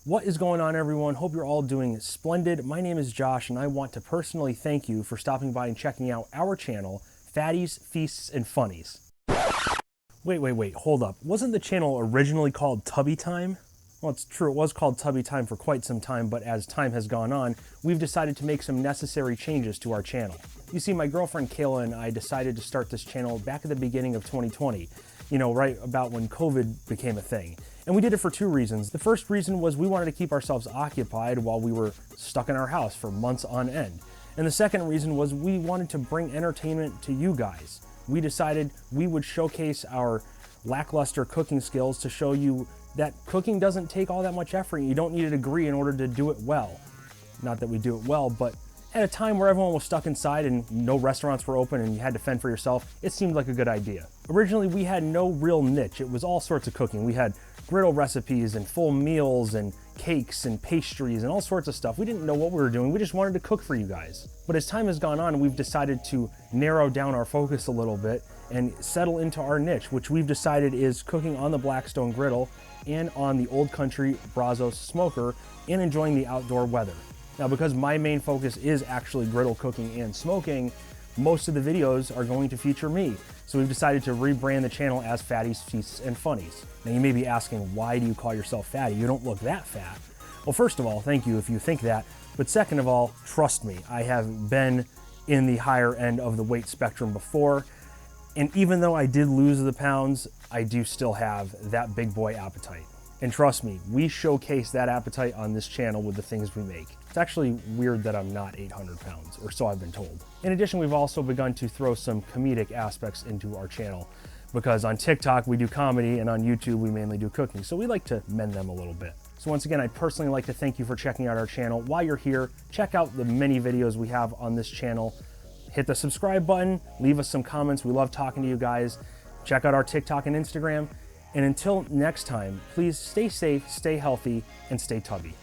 What is going on, everyone? Hope you're all doing splendid. My name is Josh, and I want to personally thank you for stopping by and checking out our channel, Fatties, Feasts, and Funnies. Wait, hold up. Wasn't the channel originally called Tubby Time? Well, it's true, it was called Tubby Time for quite some time, but as time has gone on, we've decided to make some necessary changes to our channel. You see, my girlfriend Cayla and I decided to start this channel back at the beginning of 2020, right about when COVID became a thing. And we did it for two reasons. The first reason was we wanted to keep ourselves occupied while we were stuck in our house for months on end. And the second reason was we wanted to bring entertainment to you guys. We decided we would showcase our lackluster cooking skills to show you that cooking doesn't take all that much effort. You don't need a degree in order to do it well. Not that we do it well, but at a time where everyone was stuck inside and no restaurants were open and you had to fend for yourself, it seemed like a good idea. Originally, we had no real niche. It was all sorts of cooking. We had griddle recipes and full meals and cakes and pastries and all sorts of stuff. We didn't know what we were doing. We just wanted to cook for you guys. But as time has gone on, we've decided to narrow down our focus a little bit and settle into our niche, which we've decided is cooking on the Blackstone griddle and on the Old Country Brazos smoker and enjoying the outdoor weather. Now, because my main focus is actually griddle cooking and smoking, most of the videos are going to feature me. So we've decided to rebrand the channel as Fatties, Feasts, and Funnies. Now you may be asking, why do you call yourself fatty? You don't look that fat. Well, first of all, thank you if you think that. But second of all, trust me, I have been in the higher end of the weight spectrum before. And even though I did lose the pounds, I do still have that big boy appetite. And trust me, we showcase that appetite on this channel with the things we make. It's actually weird that I'm not 800 pounds, or so I've been told. In addition, we've also begun to throw some comedic aspects into our channel, because on TikTok we do comedy and on YouTube we mainly do cooking, so we like to mend them a little bit. So once again, I'd personally like to thank you for checking out our channel. While you're here, check out the many videos we have on this channel. Hit the subscribe button, leave us some comments. We love talking to you guys. Check out our TikTok and Instagram. And until next time, please stay safe, stay healthy, and stay tubby.